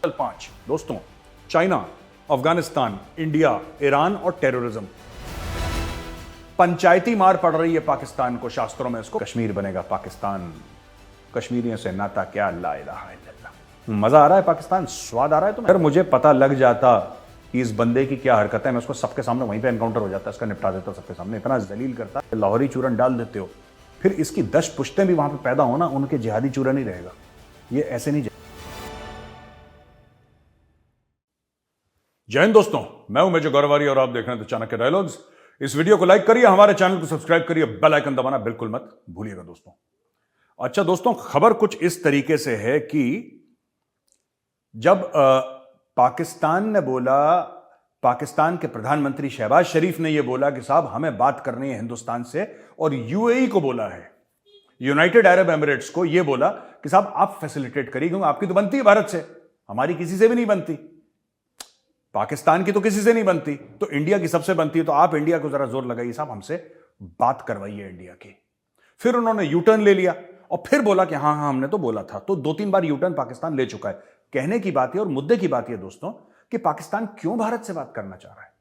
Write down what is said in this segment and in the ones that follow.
5 दोस्तों, China, Afghanistan, India, Iran और terrorism. पंचायती मार पड़ रही है पाकिस्तान को, शास्त्रों में इसको कश्मीर बनेगा पाकिस्तान। कश्मीरियों से नाता क्या, ला इलाहा इल्लल्लाह। मजा आ रहा है पाकिस्तान, स्वाद आ रहा है तुम्हें? अगर मुझे पता लग जाता कि इस बंदे की क्या हरकत है, मैं उसको सबके सामने वहीं पे एनकाउंटर हो जाता, इसका निपटा देता सबके सामने। इतना जलील करता, लाहौरी चूरन डाल देते हो, फिर इसकी 10 पुश्तें भी वहां पे पैदा होना, उनके जिहादी चूरन ही रहेगा। ये ऐसे नहीं। जय हिंद दोस्तों, मैं हूं मेजर गौरवारी और आप देख रहे हैं चाणक्य डायलॉग्स। इस वीडियो को लाइक करिए, हमारे चैनल को सब्सक्राइब करिए, बेल आइकन दबाना बिल्कुल मत भूलिएगा दोस्तों। अच्छा दोस्तों, खबर कुछ इस तरीके से है कि जब पाकिस्तान ने बोला, पाकिस्तान के प्रधानमंत्री शहबाज शरीफ ने यह बोला कि साहब हमें बात करनी है हिंदुस्तान से, और यूएई को बोला है, यूनाइटेड अरब एमिरेट्स को यह बोला कि साहब आप फैसिलिटेट करिए, क्योंकि आपकी तो बनती है भारत से, हमारी किसी से भी नहीं बनती, पाकिस्तान की तो किसी से नहीं बनती, तो इंडिया की सबसे बनती है, तो आप इंडिया को जरा जोर लगाइए साहब, हमसे बात करवाइए इंडिया की। फिर उन्होंने यूटर्न ले लिया और फिर बोला कि हाँ हमने तो बोला था। तो 2-3 बार यूटर्न पाकिस्तान ले चुका है। कहने की बात है और मुद्दे की बात है दोस्तों कि पाकिस्तान क्यों भारत से बात करना चाह रहा है,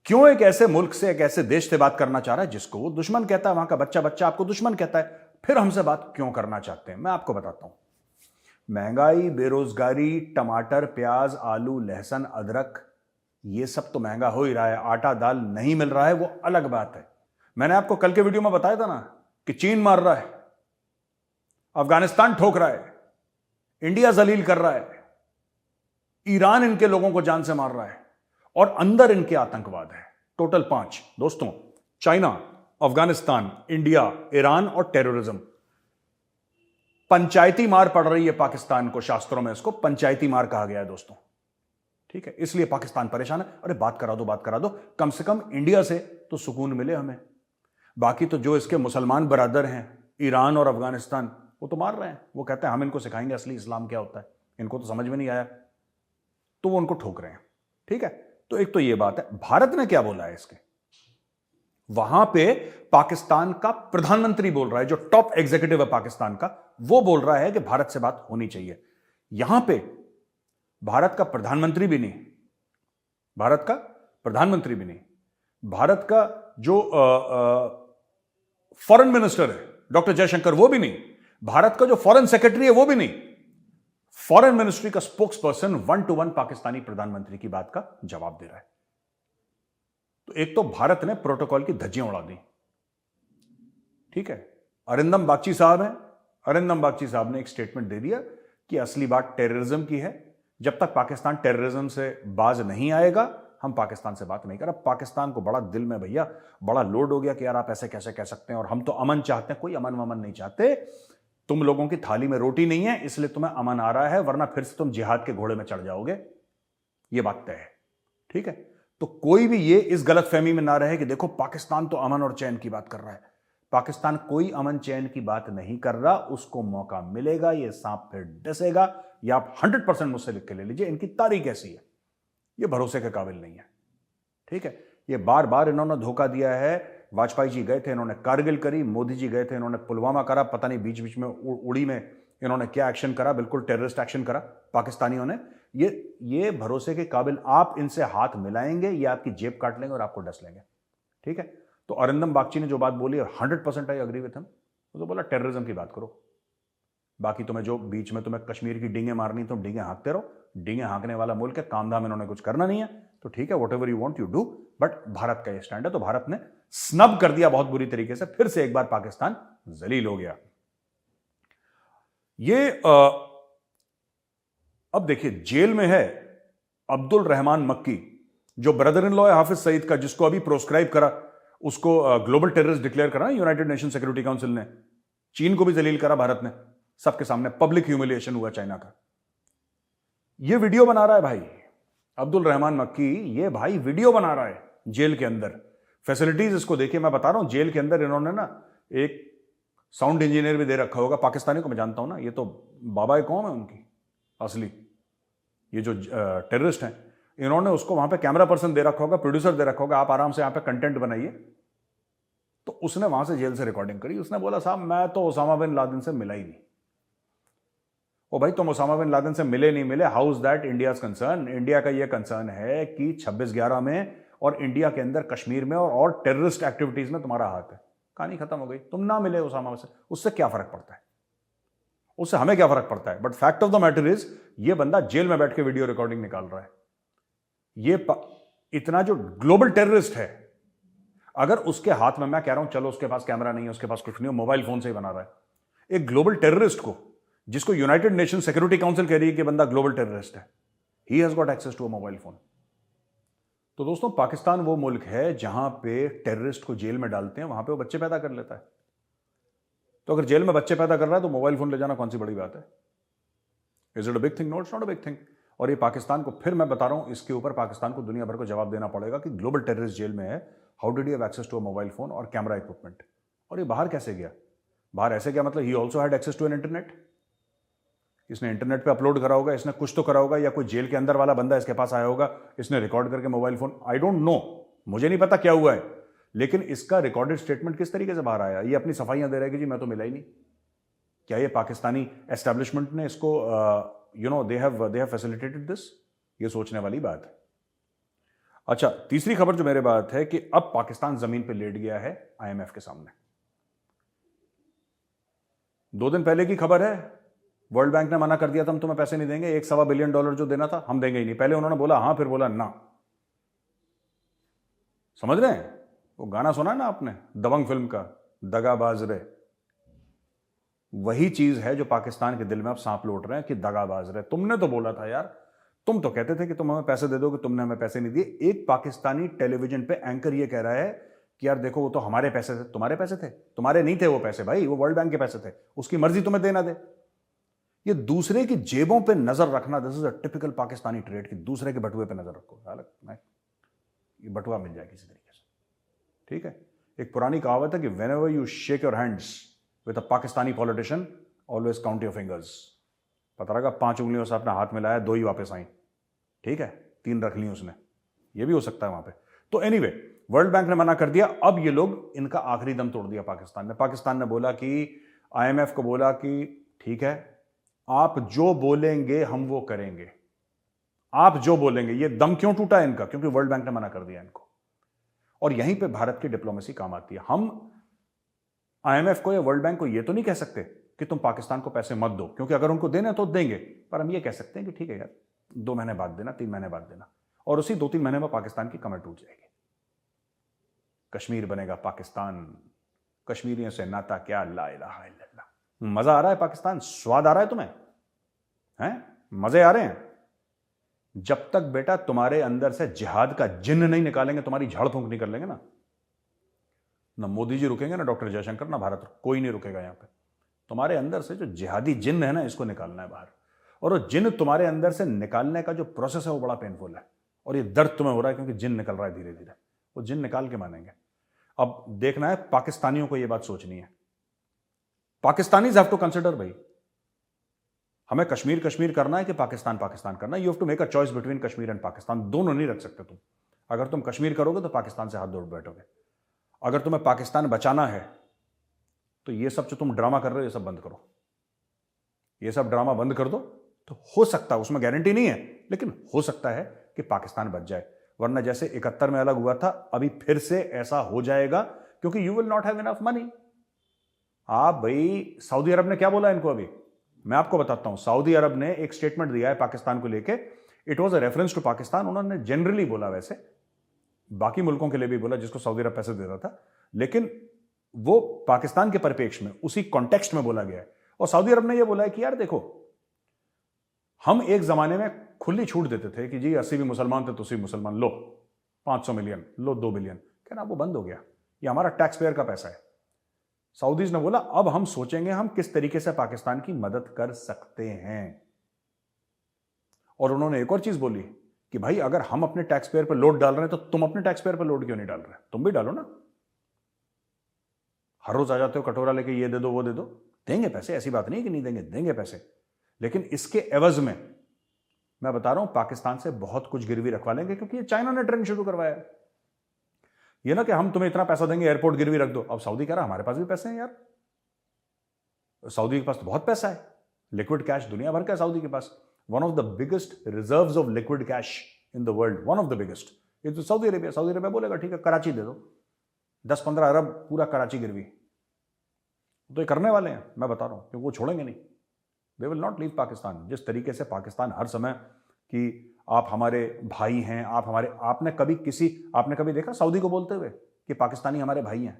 क्यों एक ऐसे मुल्क से, एक ऐसे देश से बात करना चाह रहा है जिसको वो दुश्मन कहता है, वहां का बच्चा बच्चा आपको दुश्मन कहता है, फिर हमसे बात क्यों करना चाहते हैं? मैं आपको बताता हूं। महंगाई, बेरोजगारी, टमाटर, प्याज, आलू, लहसुन, अदरक, ये सब तो महंगा हो ही रहा है। आटा दाल नहीं मिल रहा है, वो अलग बात है। मैंने आपको कल के वीडियो में बताया था ना कि चीन मार रहा है, अफगानिस्तान ठोक रहा है, इंडिया जलील कर रहा है, ईरान इनके लोगों को जान से मार रहा है, और अंदर इनके आतंकवाद है। टोटल 5 दोस्तों, चाइना, अफगानिस्तान, इंडिया, ईरान और टेररिज्म। पंचायती मार पड़ रही है पाकिस्तान को, शास्त्रों में इसको पंचायती मार कहा गया है दोस्तों। ठीक है, इसलिए पाकिस्तान परेशान है। अरे बात करा दो, बात करा दो, कम से कम इंडिया से तो सुकून मिले हमें। बाकी तो जो इसके मुसलमान बरादर हैं, ईरान और अफगानिस्तान, वो तो मार रहे हैं। वो कहते हैं हम इनको सिखाएंगे असली इस्लाम क्या होता है, इनको तो समझ में नहीं आया, तो वो उनको ठोक रहे हैं। ठीक है, तो एक तो ये बात है। भारत ने क्या बोला है इसके, वहां पे पाकिस्तान का प्रधानमंत्री बोल रहा है, जो टॉप एग्जीक्यूटिव है पाकिस्तान का, वो बोल रहा है कि भारत से बात होनी चाहिए। यहां पे भारत का प्रधानमंत्री भी नहीं, भारत का प्रधानमंत्री भी नहीं, भारत का जो फॉरेन मिनिस्टर है डॉक्टर जयशंकर, वो भी नहीं, भारत का जो फॉरेन सेक्रेटरी है वो भी नहीं, फॉरेन मिनिस्ट्री का स्पोक्स पर्सन 1-to-1 पाकिस्तानी प्रधानमंत्री की बात का जवाब दे रहा है। तो एक तो भारत ने प्रोटोकॉल की धज्जियां उड़ा दी। ठीक है, अरिंदम बागची साहब हैं, अरिंदम बागची साहब ने एक स्टेटमेंट दे दिया कि असली बात टेररिज्म की है, जब तक पाकिस्तान टेररिज्म से बाज नहीं आएगा हम पाकिस्तान से बात नहीं कर। अब पाकिस्तान को बड़ा दिल में भैया बड़ा लोड हो गया कि यार आप ऐसे कैसे कह सकते हैं, और हम तो अमन चाहते हैं। कोई अमन वमन नहीं चाहते, तुम लोगों की थाली में रोटी नहीं है इसलिए तुम्हें अमन आ रहा है, वरना फिर से तुम जिहाद के घोड़े में चढ़ जाओगे, यह बात तय है। ठीक है, तो कोई भी ये इस गलतफहमी में ना रहे कि देखो पाकिस्तान तो अमन और चैन की बात कर रहा है। पाकिस्तान कोई अमन चैन की बात नहीं कर रहा, उसको मौका मिलेगा, ये सांप फिर डसेगा। ये आप 100% मुझसे लिख के ले लीजिए, इनकी तारीख ऐसी है, ये भरोसे के काबिल नहीं है। ठीक है, ये बार बार इन्होंने धोखा दिया है। वाजपेयी जी गए थे, इन्होंने कारगिल करी, मोदी जी गए थे, इन्होंने पुलवामा करा, पता नहीं बीच बीच में उड़ी में इन्होंने क्या एक्शन करा, बिल्कुल टेररिस्ट एक्शन करा पाकिस्तानियों ने। ये भरोसे के काबिल, आप इनसे हाथ मिलाएंगे, ये आपकी जेब काट लेंगे और आपको डस लेंगे। ठीक है, तो अरिंदम बागची ने जो बात बोली 100% आई एग्री विथ हिम। तो बोला टेररिज्म की बात करो, बाकी तुम्हें जो बीच में तुम्हें कश्मीर की डींगे मारनी तुम डींगे हाँकते रहो, डींगे हाँकने वाला मुल्क है, काम धाम इन्होंने कुछ करना नहीं है, तो ठीक है, what ever you want you do. But Bharat का ये स्टैंड है, तो भारत ने स्नब कर दिया बहुत बुरी तरीके से। फिर से एक बार पाकिस्तान जलील हो गया। ये अब देखिए, जेल में है अब्दुल रहमान मक्की, जो ब्रदर इन लॉ है हाफिज सईद का, जिसको अभी प्रोस्क्राइब करा, उसको ग्लोबल टेररिस्ट डिक्लेयर करा यूनाइटेड नेशन सिक्योरिटी काउंसिल ने। चीन को भी जलील करा भारत ने, सबके सामने पब्लिक ह्यूमिलिएशन हुआ चाइना का। ये वीडियो बना रहा है भाई अब्दुल रहमान मक्की, ये भाई वीडियो बना रहा है जेल के अंदर। फैसिलिटीज इसको देखिए, मैं बता रहा हूं, जेल के अंदर इन्होंने ना एक साउंड इंजीनियर भी दे रखा होगा, पाकिस्तानी को मैं जानता हूं ना, ये तो बाबा कौम है उनकी असली, ये जो टेररिस्ट हैं, इन्होंने उसको वहां पे कैमरा पर्सन दे रखा होगा, प्रोड्यूसर दे रखा होगा, आप आराम से यहां पे कंटेंट बनाइए। तो उसने वहां से जेल से रिकॉर्डिंग करी, उसने बोला साहब मैं तो ओसामा बिन लादेन से मिला ही नहीं। ओ भाई, तुम ओसामा बिन लादेन से मिले नहीं मिले, how is that India concern? India का यह कंसर्न है कि 26/11 में और इंडिया के अंदर कश्मीर में और टेररिस्ट एक्टिविटीज में तुम्हारा हाथ है। कहानी खत्म हो गई। तुम ना मिले ओसामा से, उससे क्या फर्क पड़ता है? उससे हमें क्या फर्क पड़ता है? But fact of the matter is, ये बंदा जेल में बैठ के वीडियो रिकॉर्डिंग निकाल रहा है। इतना जो ग्लोबल टेररिस्ट है, अगर उसके हाथ में, मैं कह रहा हूं चलो उसके पास कैमरा नहीं है, उसके पास कुछ नहीं हो, मोबाइल फोन से ही बना रहा है, एक ग्लोबल टेररिस्ट को, जिसको यूनाइटेड नेशन सिक्योरिटी काउंसिल कह रही है कि बंदा ग्लोबल टेररिस्ट है, he has got access to a mobile phone. तो दोस्तों, पाकिस्तान वो मुल्क है जहां पे टेररिस्ट को जेल में डालते हैं, वहां पे वो बच्चे पैदा कर लेता है। तो अगर जेल में बच्चे पैदा कर रहा है तो मोबाइल फोन ले जाना कौन सी बड़ी बात है? Is it a big thing? No, it's not a big thing. और ये पाकिस्तान को, फिर मैं बता रहा हूं, इसके ऊपर पाकिस्तान को दुनिया भर को जवाब देना पड़ेगा कि ग्लोबल टेररिस्ट जेल में है, how did you have access to a mobile phone और कैमरा इक्विपमेंट? और ये बाहर कैसे गया? बाहर ऐसे गया मतलब he also had access to an internet. इसने इंटरनेट पे अपलोड करा होगा, इसने कुछ तो करा होगा, या कोई जेल के अंदर वाला बंदा इसके पास आया होगा, इसने रिकॉर्ड करके mobile phone, I don't no, मुझे नहीं पता क्या हुआ है, लेकिन इसका रिकॉर्डेड स्टेटमेंट किस तरीके से बाहर आया? ये अपनी सफाइयां दे रहा है कि जी मैं तो मिला ही नहीं। क्या ये पाकिस्तानी एस्टेब्लिशमेंट ने इसको दे हैव फैसिलिटेटेड दिस? ये सोचने वाली बात है। अच्छा, तीसरी खबर जो मेरे बात है कि अब पाकिस्तान जमीन पे लेट गया है आईएमएफ के सामने। 2 दिन पहले की खबर है, वर्ल्ड बैंक ने मना कर दिया था, हम तुम्हें पैसे नहीं देंगे, $1.25 बिलियन जो देना था हम देंगे ही नहीं। पहले उन्होंने बोला हां, फिर बोला ना। समझ रहे हैं? वो गाना सुना ना आपने दबंग फिल्म का, दगाबाज रे? वही चीज है जो पाकिस्तान के दिल में अब सांप लौट रहे हैं कि दगाबाज रे, तुमने तो बोला था यार, तुम तो कहते थे कि तुम हमें पैसे दे दोगे, तुमने हमें पैसे नहीं दिए। एक पाकिस्तानी टेलीविजन पे एंकर ये कह रहा है कि यार देखो, वो तो हमारे पैसे थे। तुम्हारे पैसे थे? तुम्हारे नहीं थे वो पैसे भाई, वो वर्ल्ड बैंक के पैसे थे, उसकी मर्जी तुम्हें देना दे। ये दूसरे की जेबों पे नजर रखना, this is a typical Pakistani trade कि दूसरे के बटुए पे नजर रखो। ये बटुआ मिल जाए किसी तरीके से, ठीक है? एक पुरानी कहावत है कि when ever you shake your hands with a Pakistani politician, always count your fingers. पता लगा 5 उंगलियों से अपना हाथ मिलाया, 2 ही वापस आई, ठीक है? 3 रख ली उसने, ये भी हो सकता है वहां पे। तो एनीवे, वर्ल्ड बैंक ने मना कर दिया। अब ये लोग, इनका आखिरी दम तोड़ दिया पाकिस्तान ने। पाकिस्तान ने बोला कि, आईएमएफ को बोला कि ठीक है, आप जो बोलेंगे हम वो करेंगे, आप जो बोलेंगे। ये दम क्यों टूटा इनका? क्योंकि वर्ल्ड बैंक ने मना कर दिया इनको। और यहीं पे भारत की डिप्लोमेसी काम आती है। हम आईएमएफ को या वर्ल्ड बैंक को ये तो नहीं कह सकते कि तुम पाकिस्तान को पैसे मत दो, क्योंकि अगर उनको देना तो देंगे, पर हम ये कह सकते हैं कि ठीक है यार, 2 महीने बाद देना, 3 महीने बाद देना, और उसी 2-3 महीने में पाकिस्तान की कमर टूट जाएगी। कश्मीर बनेगा पाकिस्तान, कश्मीरियों से नाता क्या, ला इलाहा इल्लल्लाह। मजा आ रहा है पाकिस्तान? स्वाद आ रहा है तुम्हें? हैं? मजे आ रहे हैं? जब तक बेटा तुम्हारे अंदर से जिहाद का जिन्न नहीं निकालेंगे, तुम्हारी झाड़ फूंक नहीं कर लेंगे ना मोदी जी रुकेंगे, ना डॉक्टर जयशंकर, ना भारत, कोई नहीं रुकेगा यहां पे। तुम्हारे अंदर से जो जिहादी जिन्न है ना, इसको निकालना है बाहर। और वो जिन्न तुम्हारे अंदर से निकालने का जो प्रोसेस है वो बड़ा पेनफुल है, और ये दर्द तुम्हें हो रहा है क्योंकि जिन्न निकल रहा है धीरे धीरे। वो जिन्न निकाल के मानेंगे। अब देखना है, पाकिस्तानियों को ये बात सोचनी है। पाकिस्तानीज हैव टू कंसिडर, भाई हमें कश्मीर कश्मीर करना है कि पाकिस्तान पाकिस्तान करना है। You have to make a choice between Kashmir and Pakistan. दोनों नहीं रख सकते तुम। अगर तुम कश्मीर करोगे तो पाकिस्तान से हाथ जोड़ बैठोगे। अगर तुम्हें पाकिस्तान बचाना है तो ये सब जो तुम ड्रामा कर रहे हो, ये सब बंद करो। ये सब ड्रामा बंद कर दो, तो हो सकता है, उसमें गारंटी नहीं है, लेकिन हो सकता है कि पाकिस्तान बच जाए। वरना जैसे 71 में अलग हुआ था, अभी फिर से ऐसा हो जाएगा, क्योंकि you will not have enough money. आप भाई, सऊदी अरब ने क्या बोला इनको? अभी मैं आपको बताता हूं। सऊदी अरब ने एक स्टेटमेंट दिया है पाकिस्तान को लेके। It was a reference to Pakistan. उन्होंने जनरली बोला, वैसे बाकी मुल्कों के लिए भी बोला जिसको सऊदी अरब पैसे दे रहा था, लेकिन वो पाकिस्तान के परिप्रेक्ष्य में, उसी कॉन्टेक्स्ट में बोला गया है। और सऊदी अरब ने यह बोला है कि यार देखो, हम एक जमाने में खुली छूट देते थे कि जी 80 भी मुसलमान थे तो 80 मुसलमान, लो 500 मिलियन, लो 2 बिलियन, कहना वो बंद हो गया। ये हमारा टैक्स पेयर का पैसा है। सऊदीज ने बोला अब हम सोचेंगे हम किस तरीके से पाकिस्तान की मदद कर सकते हैं। और उन्होंने एक और चीज बोली कि भाई अगर हम अपने टैक्स पेयर पर लोड डाल रहे हैं तो तुम अपने टैक्स पेयर पर लोड क्यों नहीं डाल रहे? तुम भी डालो ना। हर रोज आ जाते हो कटोरा लेके, ये दे दो वो दे दो। देंगे पैसे, ऐसी बात नहीं कि नहीं देंगे, देंगे पैसे, लेकिन इसके एवज में मैं बता रहा हूं पाकिस्तान से बहुत कुछ गिरवी रखवा लेंगे, क्योंकि ये चाइना ने ट्रेंड शुरू करवाया है। ये ना कि हम तुम्हें इतना पैसा देंगे, एयरपोर्ट गिरवी रख दो। अब सऊदी कह रहा हमारे पास भी पैसे हैं यार, सऊदी के पास तो बहुत पैसा है, लिक्विड कैश दुनिया भर का है सऊदी के पास। One of the biggest reserves of liquid cash in the world, one of the biggest. ये तो सऊदी अरेबिया, सऊदी अरेबिया बोलेगा ठीक है कराची दे दो, 10-15 अरब पूरा कराची गिरवी, तो ये करने वाले हैं, मैं बता रहा हूं, क्योंकि वो छोड़ेंगे नहीं। They will not leave Pakistan. जिस तरीके से पाकिस्तान हर समय कि आप हमारे भाई हैं, आप हमारे, आपने कभी देखा सऊदी को बोलते हुए कि पाकिस्तानी हमारे भाई हैं?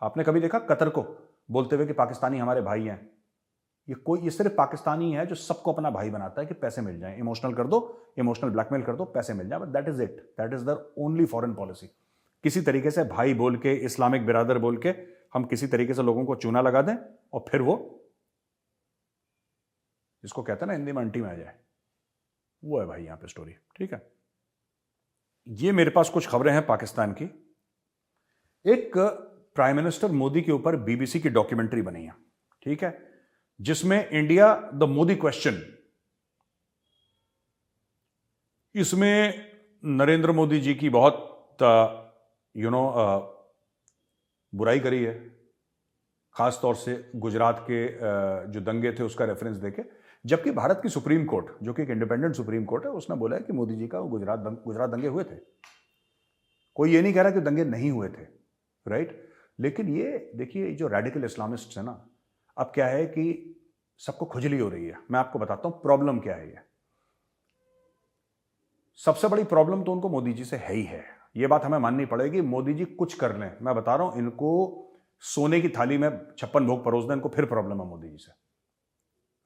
आपने कभी देखा कतर को बोलते हुए कि पाकिस्तानी हमारे भाई हैं? ये सिर्फ पाकिस्तानी है जो सबको अपना भाई बनाता है कि पैसे मिल जाएं, इमोशनल कर दो, इमोशनल ब्लैकमेल कर दो, पैसे मिल जाए, but that is it, that is the only foreign policy. किसी तरीके से भाई बोल के, इस्लामिक बिरादर बोल के हम किसी तरीके से लोगों को चूना लगा दें और फिर वो जिसको कहते हैं ना हिंदी में अंटी में आ जाए, वो है भाई यहां पे स्टोरी। ठीक है, ये मेरे पास कुछ खबरें हैं पाकिस्तान की। एक प्राइम मिनिस्टर मोदी के ऊपर बीबीसी की डॉक्यूमेंट्री बनी है, ठीक है, जिसमें इंडिया द मोदी क्वेश्चन, इसमें नरेंद्र मोदी जी की बहुत बुराई करी है, खास तौर से गुजरात के जो दंगे थे उसका रेफरेंस देके, जबकि भारत की सुप्रीम कोर्ट, जो कि एक इंडिपेंडेंट सुप्रीम कोर्ट है, उसने बोला है कि मोदी जी का गुजरात दंगे हुए थे। कोई ये नहीं कह रहा कि दंगे नहीं हुए थे, राइट। लेकिन ये देखिए, जो रेडिकल इस्लामिस्ट है ना, अब क्या है कि सबको खुजली हो रही है। मैं आपको बताता हूं प्रॉब्लम क्या है। ये सबसे बड़ी प्रॉब्लम तो उनको मोदी जी से है ही है, ये बात हमें माननी पड़ेगी। मोदी जी कुछ कर लें, मैं बता रहा हूं, इनको सोने की थाली में 56 भोग परोस दें, इनको फिर प्रॉब्लम है मोदी जी से,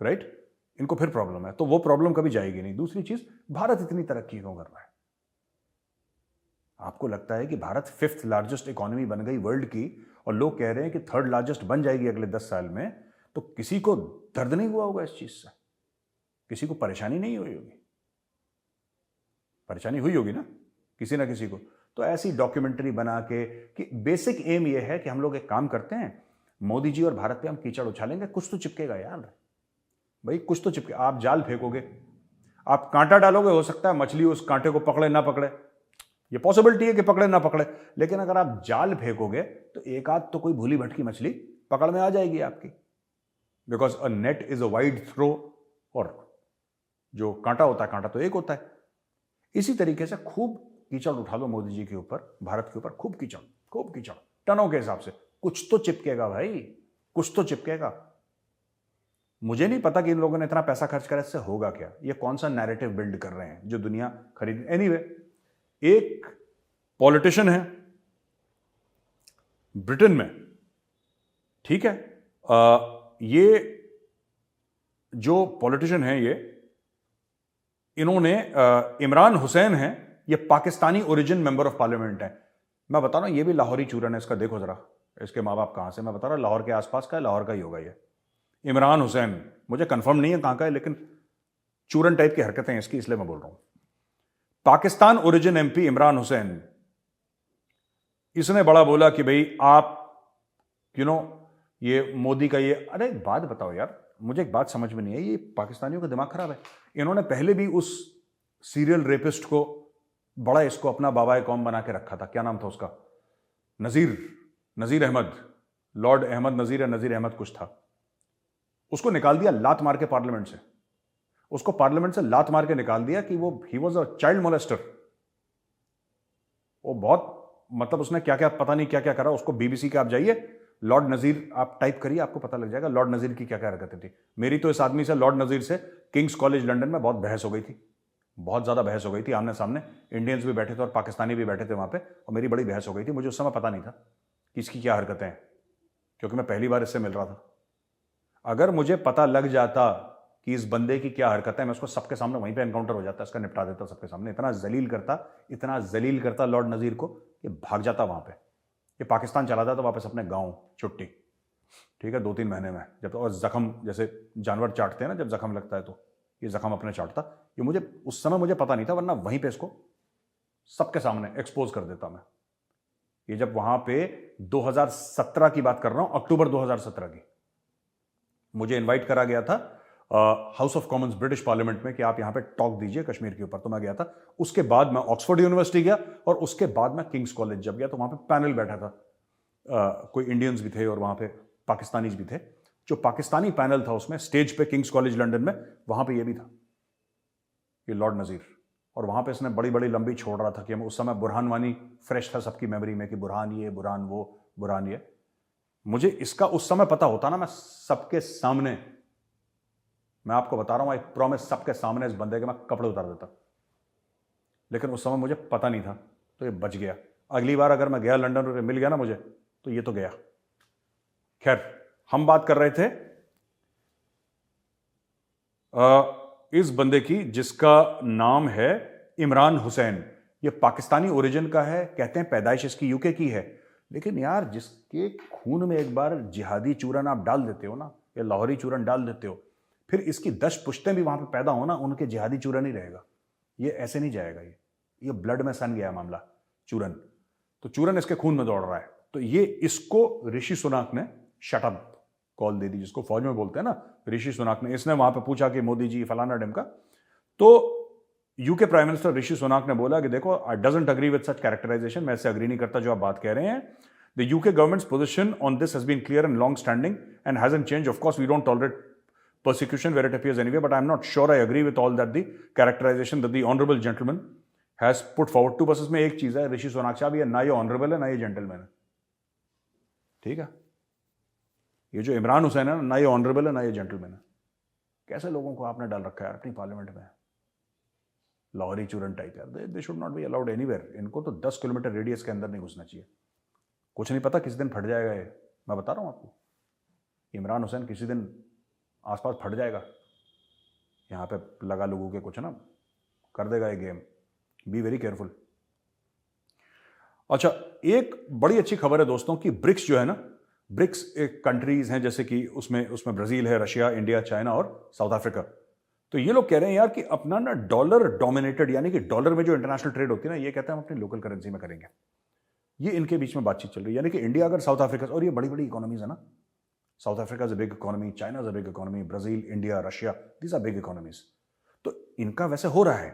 राइट। इनको फिर प्रॉब्लम है, तो वो प्रॉब्लम कभी जाएगी नहीं। दूसरी चीज, भारत इतनी तरक्की क्यों कर रहा है? आपको लगता है कि भारत 5th लार्जेस्ट इकोनॉमी बन गई वर्ल्ड की, और लोग कह रहे हैं कि 3rd लार्जेस्ट बन जाएगी अगले 10 साल में, तो किसी को दर्द नहीं हुआ होगा इस चीज से? किसी को परेशानी नहीं हुई होगी? परेशानी हुई होगी ना किसी ना किसी को। तो ऐसी डॉक्यूमेंट्री बना के, कि बेसिक एम ये है कि हम लोग एक काम करते हैं, मोदी जी और भारत पे हम कीचड़ उछालेंगे, कुछ तो चिपकेगा यार भाई, कुछ तो चिपके। आप जाल फेंकोगे, आप कांटा डालोगे, हो सकता है मछली उस कांटे को पकड़े ना पकड़े, ये पॉसिबिलिटी है कि पकड़े ना पकड़े, लेकिन अगर आप जाल फेंकोगे तो एक आध तो कोई भूली भटकी मछली पकड़ में आ जाएगी आपकी, because a net is a wide throw, और जो कांटा होता है, कांटा तो एक होता है। इसी तरीके से खूब कीचड़ उठा लो मोदी जी के ऊपर, भारत के ऊपर, खूब कीचड़ टनों के हिसाब से, कुछ तो चिपकेगा भाई, कुछ तो चिपकेगा। मुझे नहीं पता कि इन लोगों ने इतना पैसा खर्च करा, इससे होगा क्या, ये कौन सा नैरेटिव बिल्ड कर रहे हैं जो दुनिया खरीद। एनीवे, एक पॉलिटिशियन है ब्रिटेन में, ठीक है, ये जो पॉलिटिशियन है, ये इन्होंने इमरान हुसैन है, ये Pakistani origin member of parliament है। मैं बता रहा हूं, ये भी लाहौरी चूरन है, इसका देखो जरा, इसके माँ बाप कहां से, मैं बता रहा हूं लाहौर के आसपास का है, लाहौर का ही होगा ये इमरान हुसैन। मुझे कंफर्म नहीं है कहां का है, लेकिन चूरन टाइप की हरकतें हैं इसकी, इसलिए मैं बोल रहा हूं। पाकिस्तान ओरिजिन एमपी इमरान हुसैन, इसने बड़ा बोला कि भाई आप ये मोदी का ये, अरे एक बात बताओ यार, मुझे एक बात समझ में नहीं है, ये पाकिस्तानियों का दिमाग खराब है। इन्होंने पहले भी उस सीरियल रेपिस्ट को बड़ा, इसको अपना बाबा कौम बना के रखा था, क्या नाम था उसका, नजीर अहमद, लॉर्ड अहमद नजीर या नजीर अहमद कुछ था। उसको निकाल दिया लात मार के पार्लियामेंट से, उसको पार्लियामेंट से लात मार के निकाल दिया कि वो he was a child molester. वो बहुत, मतलब उसने क्या क्या पता नहीं क्या क्या करा। उसको बीबीसी के आप जाइए, लॉर्ड नजीर आप टाइप करिए, आपको पता लग जाएगा लॉर्ड नजीर की क्या क्या हरकतें थी। मेरी तो इस आदमी से, लॉर्ड नजीर से, किंग्स कॉलेज लंदन में बहुत बहस हो गई थी, बहुत ज्यादा बहस हो गई थी, आमने सामने। इंडियंस भी बैठे थे और पाकिस्तानी भी बैठे थे वहां पे, और मेरी बड़ी बहस हो गई थी। मुझे उस समय पता नहीं था कि इसकी क्या हरकतें हैं, क्योंकि मैं पहली बार इससे मिल रहा था। अगर मुझे पता लग जाता कि इस बंदे की क्या हरकत है, मैं उसको सबके सामने वहीं पे एनकाउंटर हो जाता, इसका निपटा देता सबके सामने। इतना जलील करता लॉर्ड नजीर को कि भाग जाता वहां पे, ये पाकिस्तान चला जाता वापस अपने गांव छुट्टी, ठीक है, 2-3 महीने में। जब और जख्म, जैसे जानवर चाटते हैं ना जब जख्म लगता है, तो ये जख्म अपने चाटता। ये मुझे उस समय मुझे पता नहीं था, वरना वहीं पे इसको सबके सामने एक्सपोज कर देता मैं। ये जब वहां पे 2017 की बात कर रहा हूं, अक्टूबर 2017 की, मुझे इनवाइट करा गया था house of Commons British parliament में कि आप यहां पे टॉक दीजिए कश्मीर के ऊपर, तो मैं गया था। उसके बाद मैं ऑक्सफोर्ड यूनिवर्सिटी गया, और उसके बाद मैं किंग्स कॉलेज जब गया, तो वहां पे पैनल बैठा था, कोई इंडियंस भी थे और वहां पे पाकिस्तानीज भी थे। जो पाकिस्तानी पैनल था उसमें स्टेज पे किंग्स कॉलेज लंदन में, वहां पे ये भी था, ये लॉर्ड नजीर। और वहां पे इसने बड़ी बड़ी लंबी छोड़ रहा था कि हम उस समय बुरहान वानी फ्रेश था सबकी मेमोरी में कि बुरहान ये, बुरहान वो, बुरहान ये। मुझे इसका उस समय पता होता ना, मैं सबके सामने, मैं आपको बता रहा हूं, एक प्रॉमिस, सबके सामने इस बंदे के मैं कपड़े उतार देता। लेकिन उस समय मुझे पता नहीं था, तो ये बच गया। अगली बार अगर मैं गया लंदन और मिल गया ना मुझे, तो ये तो गया। खैर, हम बात कर रहे थे इस बंदे की जिसका नाम है इमरान हुसैन। ये पाकिस्तानी ओरिजिन का है, कहते हैं पैदाइश इसकी यूके की है। लेकिन यार, जिसके खून में एक बार जिहादी चूरन आप डाल देते हो ना, या लाहौरी चूरन डाल देते हो, फिर इसकी 10 पुश्तें भी वहां पे पैदा हो ना, उनके जिहादी चूरन ही रहेगा। ये ऐसे नहीं जाएगा। ये ब्लड में सन गया मामला, चूरन। तो चूरन इसके खून में दौड़ रहा है। तो ये इसको ऋषि सुनाक ने शट अप कॉल दे दी, जिसको फौज में बोलते हैं ना, ऋषि सुनाक ने। इसने वहां पे पूछा कि मोदी जी फलाना ढिमका, तो UK prime minister Rishi Sunak ने बोला कि देखो, I doesn't agree with such characterisation, मैं इससे अग्री नहीं करता जो आप बात कह रहे हैं। The UK government's position on this has been clear and long standing and hasn't change. Of course we don't tolerate persecution where it appears anyway, but I'm not sure I agree with all that the characterization that the honorable gentleman has put forward to। बस इसमें एक चीज है ऋषि सोनाक साहब, ये ना ये ऑनरेबल है ना ये जेंटलमैन है, ठीक है। ये जो इमरान हुसैन है ना ये ऑनरेबल है ना ये जेंटलमैन है। कैसे लोगों को आपने डाल रखा है अपनी पार्लियामेंट में, लाहौरी चूरन टाइप यार। They should not be allowed anywhere. इनको तो 10 किलोमीटर रेडियस के अंदर नहीं घुसना चाहिए। कुछ नहीं पता किस दिन फट जाएगा ये, मैं बता रहा हूं आपको। इमरान हुसैन किसी दिन आसपास फट जाएगा, यहां पे लगा लोगों के कुछ ना कर देगा ये गेम। Be very careful. अच्छा, एक बड़ी अच्छी खबर है दोस्तों कि ब्रिक्स जो है ना, ब्रिक्स एक कंट्रीज हैं, जैसे कि उसमें ब्राजील है, रशिया, इंडिया, चाइना और साउथ अफ्रीका। तो ये लोग कह रहे हैं यार कि अपना ना डॉलर डोमिनेटेड, यानी कि डॉलर में जो इंटरनेशनल ट्रेड होती है ना, ये कहते हैं हम अपनी लोकल करेंसी में करेंगे। ये इनके बीच में बातचीत चल रही है। यानी कि इंडिया अगर साउथ अफ्रीका, और ये बड़ी बड़ी इकोनॉमीज है ना, South Africa is a big economy, China is a big economy, Brazil, India, Russia, these are big economies. तो इनका वैसे हो रहा है,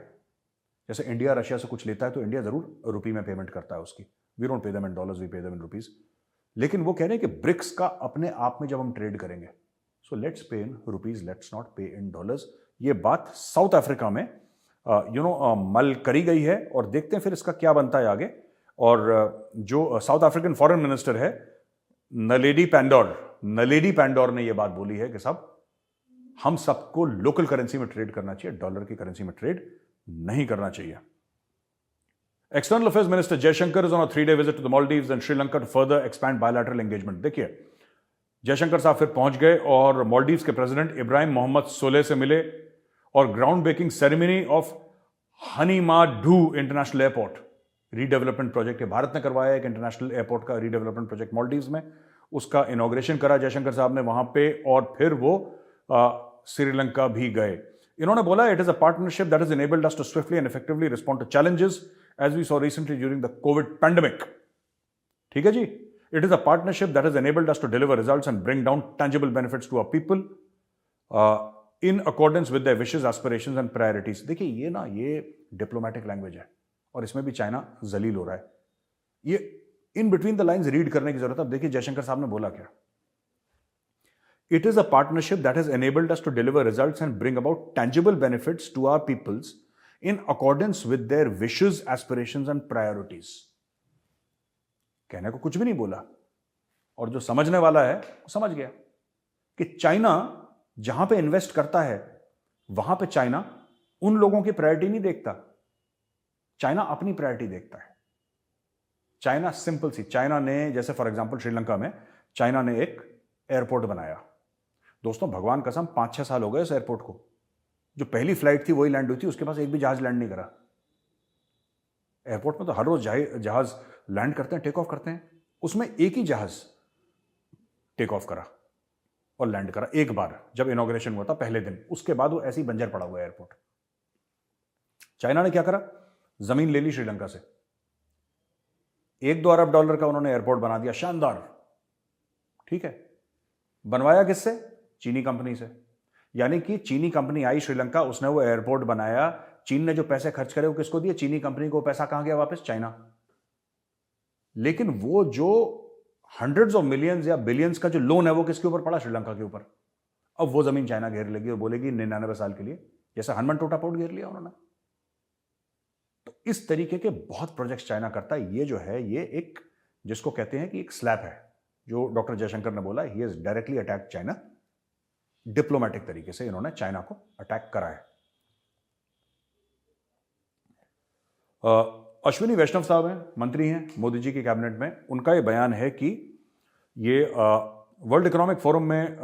जैसे इंडिया रशिया से कुछ लेता है तो इंडिया जरूर रुपये में पेमेंट करता है उसकी। We don't pay them in dollars, we pay them in rupees. लेकिन वो कह रहे हैं कि ब्रिक्स का अपने आप में जब हम ट्रेड करेंगे, सो लेट्स पे इन रुपीज, लेट्स नॉट पे इन डॉलर्स। ये बात साउथ अफ्रीका में मल करी गई है, और देखते हैं फिर इसका क्या बनता है आगे। और जो साउथ अफ्रीकन फॉरेन मिनिस्टर है नलेडी पैंडोर ने यह बात बोली है कि साहब हम सबको लोकल करेंसी में ट्रेड करना चाहिए, डॉलर की करेंसी में ट्रेड नहीं करना चाहिए। External Affairs Minister Jaishankar is on a 3-day visit to the Maldives and Sri Lanka to further expand bilateral engagement। देखिए, जयशंकर साहब फिर पहुंच गए और मालदीव्स के प्रेसिडेंट इब्राहिम मोहम्मद सोलेह से मिले, और ground breaking ceremony of Hanimaadhoo international airport redevelopment project है, भारत ने करवाया एक इंटरनेशनल एयरपोर्ट का रीडेवलपमेंट प्रोजेक्ट मालदीव्स में, उसका इनॉग्रेशन करा जयशंकर साहब ने वहां पे, और फिर वो श्रीलंका भी गए। इन्होंने बोला it is a partnership that is enabled us to swiftly and effectively respond to challenges as we saw recently during the COVID pandemic। ठीक है जी, it is a partnership that has enabled us to deliver results and bring down tangible benefits to our people in accordance with their wishes, aspirations and priorities। देखिए, ये ना ये diplomatic language है, और इसमें भी चाइना जलील हो रहा है। ये in between the lines read करने की जरूरत है। अब देखिए जयशंकर साहब ने बोला क्या, It is a partnership that has enabled us to deliver results and bring about tangible benefits to our peoples in accordance with their wishes, aspirations and priorities। कहने को कुछ भी नहीं बोला, और जो समझने वाला है वो समझ गया कि चाइना जहां पे इन्वेस्ट करता है वहां पे चाइना उन लोगों की प्रायोरिटी नहीं देखता, चाइना अपनी प्रायोरिटी देखता है। चाइना सिंपल सी, चाइना ने जैसे फॉर एग्जांपल श्रीलंका में चाइना ने एक एयरपोर्ट बनाया। दोस्तों भगवान कसम 5-6 साल हो गए इस एयरपोर्ट को। जो पहली फ्लाइट थी वही लैंड हुई थी, उसके पास एक भी जहाज लैंड नहीं करा। एयरपोर्ट में तो हर रोज जहाज लैंड करते हैं, टेक ऑफ करते हैं, उसमें एक ही जहाज टेक ऑफ करा और लैंड करा एक बार, जब इनॉग्रेशन हुआ था पहले दिन। उसके बाद वो ऐसे ही बंजर पड़ा हुआ एयरपोर्ट। चाइना ने क्या करा, जमीन ले ली श्रीलंका से, $1-2 अरब का उन्होंने एयरपोर्ट बना दिया, शानदार। ठीक है, बनवाया किससे? चीनी कंपनी से। यानी कि चीनी कंपनी आई श्रीलंका, उसने वो एयरपोर्ट बनाया, चीन ने जो पैसे खर्च करे वो किसको दिए? चीनी कंपनी को। पैसा कहां गया वापस? चाइना। लेकिन वो जो हंड्रेड्स ऑफ मिलियंस या बिलियंस का जो लोन है वो किसके ऊपर पड़ा? श्रीलंका के ऊपर। अब वो जमीन चाइना घेर लेगी और बोलेगी 99 साल के लिए, जैसे हनुमान टोटा पोर्ट घेर लिया उन्होंने। तो इस तरीके के बहुत प्रोजेक्ट्स चाइना करता है। ये जो है ये एक, जिसको कहते हैं कि एक स्लैप है, जो डॉक्टर जयशंकर ने बोला, he has directly attack China. Diplomatic तरीके से इन्होंने चाइना को अटैक करा है। अश्विनी वैष्णव साहब हैं, मंत्री हैं मोदी जी की कैबिनेट में। उनका ये बयान है कि ये वर्ल्ड इकोनॉमिक फोरम में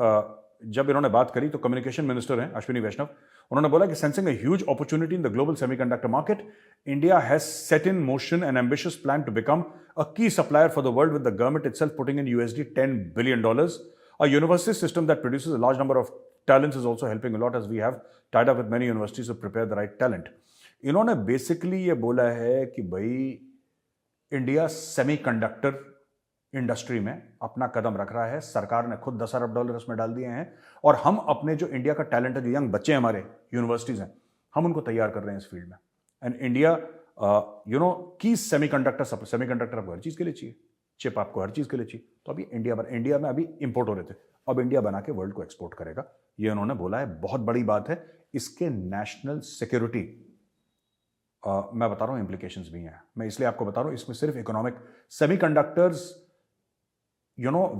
जब इन्होंने बात करी तो कम्युनिकेशन मिनिस्टर हैं अश्विनी वैष्णव, उन्होंने बोला कि sensing a huge opportunity in the global semiconductor market, India has set in motion an ambitious plan to become a key supplier for the world, with the government itself putting in $10 billion. A university system that produces a large number of talents is also helping a lot, as we have tied up with many universities to prepare the right talent. इन्होंने basically ये बोला है कि भाई India semiconductor industry में अपना कदम रख रहा है, सरकार ने खुद $10 अरब उसमें डाल दिए हैं, और हम अपने जो इंडिया का टैलेंट है, जो यंग बच्चे हमारे यूनिवर्सिटीज हैं, हम उनको तैयार कर रहे हैं इस फील्ड में। एंड इंडिया की सेमीकंडक्टर आपको हर चीज के लिए चाहिए, चिप आपको हर चीज के लिए चाहिए। तो अभी इंडिया में अभी इंपोर्ट हो रहे थे, अब इंडिया बना के वर्ल्ड को एक्सपोर्ट करेगा, ये उन्होंने बोला है। बहुत बड़ी बात है। इसके नेशनल सिक्योरिटी मैं बता रहा हूं इंप्लीकेशंस भी हैं। मैं इसलिए आपको बता रहा हूं, इसमें सिर्फ economic semiconductors,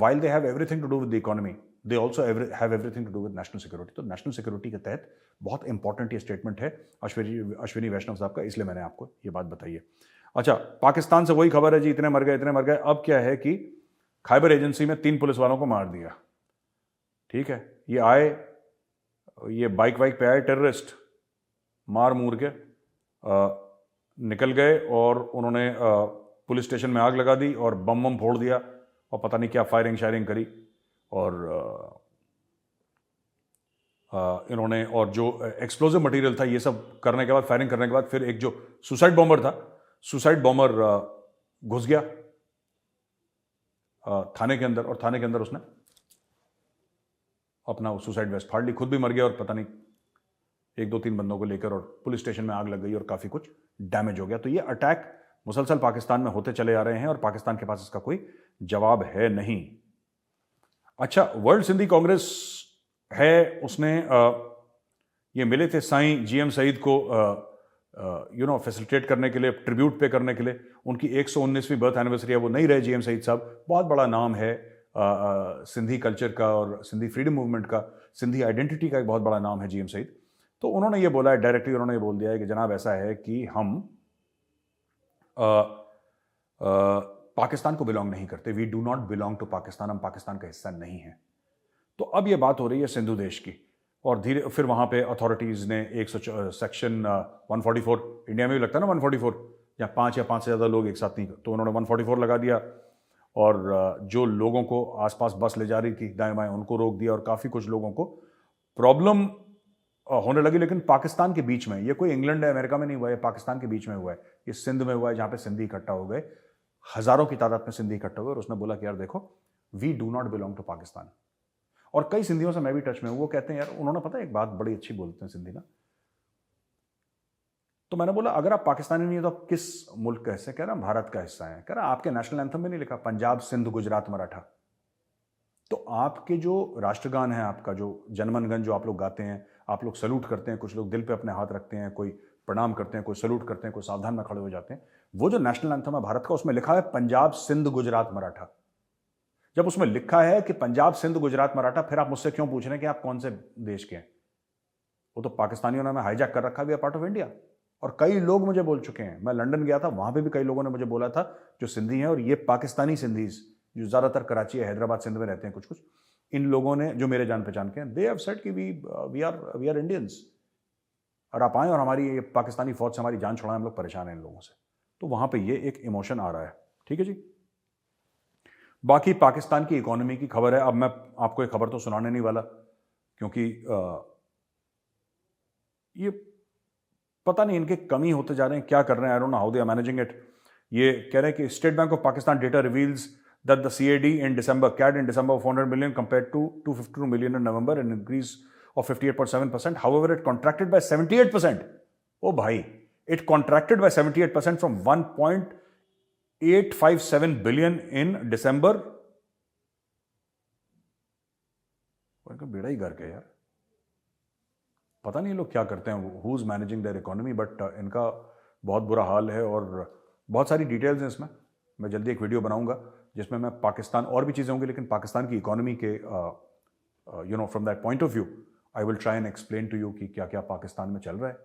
while they have everything to do with the economy, they also have everything to do with national security. तो नेशनल सिक्योरिटी के तहत बहुत इंपॉर्टेंट ये स्टेटमेंट है अश्विनी वैष्णव साहब का, इसलिए मैंने आपको ये बात बताई है। अच्छा, पाकिस्तान से वही खबर है जी, इतने मर गए। अब क्या है कि खैबर एजेंसी में 3 पुलिस वालों को मार दिया। ठीक है, ये बाइक पे आए टेररिस्ट, मार मूर के निकल गए और उन्होंने पुलिस स्टेशन में आग लगा दी और बम फोड़ दिया और पता नहीं क्या फायरिंग शायरिंग करी। और इन्होंने, और जो एक्सप्लोजिव मटेरियल था, ये सब करने के बाद, फायरिंग करने के बाद, फिर एक जो सुसाइड बॉम्बर घुस गया थाने के अंदर, और थाने के अंदर उसने अपना सुसाइड वेस्ट फाड़ ली, खुद भी मर गया, और पता नहीं 1-2-3 बंदों को लेकर, और पुलिस स्टेशन में आग लग गई और काफी कुछ डैमेज हो गया। तो ये अटैक मुसलसल पाकिस्तान में होते चले आ रहे हैं और पाकिस्तान के पास इसका कोई जवाब है नहीं। अच्छा, वर्ल्ड सिंधी कांग्रेस है, उसने ये मिले थे साईं जीएम सईद को फैसिलिटेट करने के लिए, ट्रिब्यूट पे करने के लिए। उनकी 119वीं बर्थ एनिवर्सरी है, वो नहीं रहे जीएम सईद साहब। बहुत बड़ा नाम है सिंधी कल्चर का और सिंधी फ्रीडम मूवमेंट का, सिंधी आइडेंटिटी का एक बहुत बड़ा नाम है जीएम सईद। तो उन्होंने ये बोला है, डायरेक्टली उन्होंने ये बोल दिया है कि जनाब ऐसा है कि हम पाकिस्तान को बिलोंग नहीं करते, we do not belong to Pakistan, हम पाकिस्तान का हिस्सा नहीं है। तो अब ये बात हो रही है सिंधु देश की, और फिर वहां पे अथॉरिटीज ने सेक्शन 144, इंडिया में भी लगता है ना 144, या 5 या 5 से ज्यादा लोग एक साथ नहीं, तो उन्होंने 144 लगा दिया, और जो लोगों को आसपास बस ले जा रही थी दाएं बाएं उनको रोक दिया, और काफी कुछ लोगों को प्रॉब्लम होने लगी। लेकिन पाकिस्तान के बीच में, ये कोई इंग्लैंड या अमेरिका में नहीं हुआ है, पाकिस्तान के बीच में हुआ है, ये सिंध में हुआ है, जहां पे सिंधी इकट्ठा हो गए, हजारों की तादाद में सिंधी इकट्ठा हुए, और उसने बोला कि यार देखो, we do not belong to Pakistan. और कई सिंधियों से मैं भी टच में हूं, वो कहते हैं यार, उन्होंने पता है एक बात बड़ी अच्छी बोलते हैं सिंधी ना, तो मैंने बोला अगर आप पाकिस्तानी नहीं है तो आप किस मुल्क का हिस्सा? कह रहा भारत का हिस्सा है। कह रहा आपके नेशनल एंथम में नहीं लिखा पंजाब, सिंध, गुजरात, मराठा? तो आपके जो राष्ट्रगान है, आपका जो जनमन गन जो आप लोग गाते हैं, आप लोग सल्यूट करते हैं, कुछ लोग दिल पे अपने हाथ रखते हैं, कोई प्रणाम करते हैं, कोई सल्यूट करते हैं, कोई सावधान में खड़े हो जाते हैं, वो जो नेशनल एंथम है भारत का, उसमें लिखा है पंजाब, सिंध, गुजरात, मराठा। जब उसमें लिखा है कि पंजाब, सिंध, गुजरात, मराठा, फिर आप मुझसे क्यों पूछ रहे हैं कि आप कौन से देश के हैं? वो तो पाकिस्तानियों ने हमें हाईजैक कर रखा, we are part of India. और कई लोग मुझे बोल चुके हैं, मैं लंदन गया था, वहां पे भी कई लोगों ने मुझे बोला था जो सिंधी हैं, और ये पाकिस्तानी सिंधीज जो ज्यादातर कराची या हैदराबाद, सिंध में रहते हैं, कुछ कुछ इन लोगों ने, जो मेरे जान पहचान के हैं, दे हैव सेड कि वी आर इंडियंस, और आप आए और हमारी पाकिस्तानी फौज से हमारी जान छुड़ाएं, हम लोग परेशान हैं इन लोगों से। तो वहां पे ये एक इमोशन आ रहा है। ठीक है जी। बाकी पाकिस्तान की इकोनॉमी की खबर है। अब मैं आपको एक खबर तो सुनाने नहीं वाला, क्योंकि ये पता नहीं इनके कमी होते जा रहे हैं, क्या कर रहे हैं, I don't know how they are managing it. ये कह रहे हैं कि State Bank of Pakistan data reveals that the CAD in December, CAD in December of 400 million compared to 252 million in November, an increase of 58.7%. However, it contracted by 78%. Oh bhai, it contracted by 78% from 1.857 billion in December कहा बेड़ा ही गर्क है यार, पता नहीं लोग क्या करते हैं, who is managing there economy, but इनका बहुत बुरा हाल है। और बहुत सारी डिटेल्स हैं इसमें, मैं जल्दी एक वीडियो बनाऊंगा जिसमें मैं पाकिस्तान, और भी चीज़ें होंगी लेकिन पाकिस्तान की इकोनॉमी के from that point of view I will try and explain to you कि क्या क्या पाकिस्तान में चल रहा है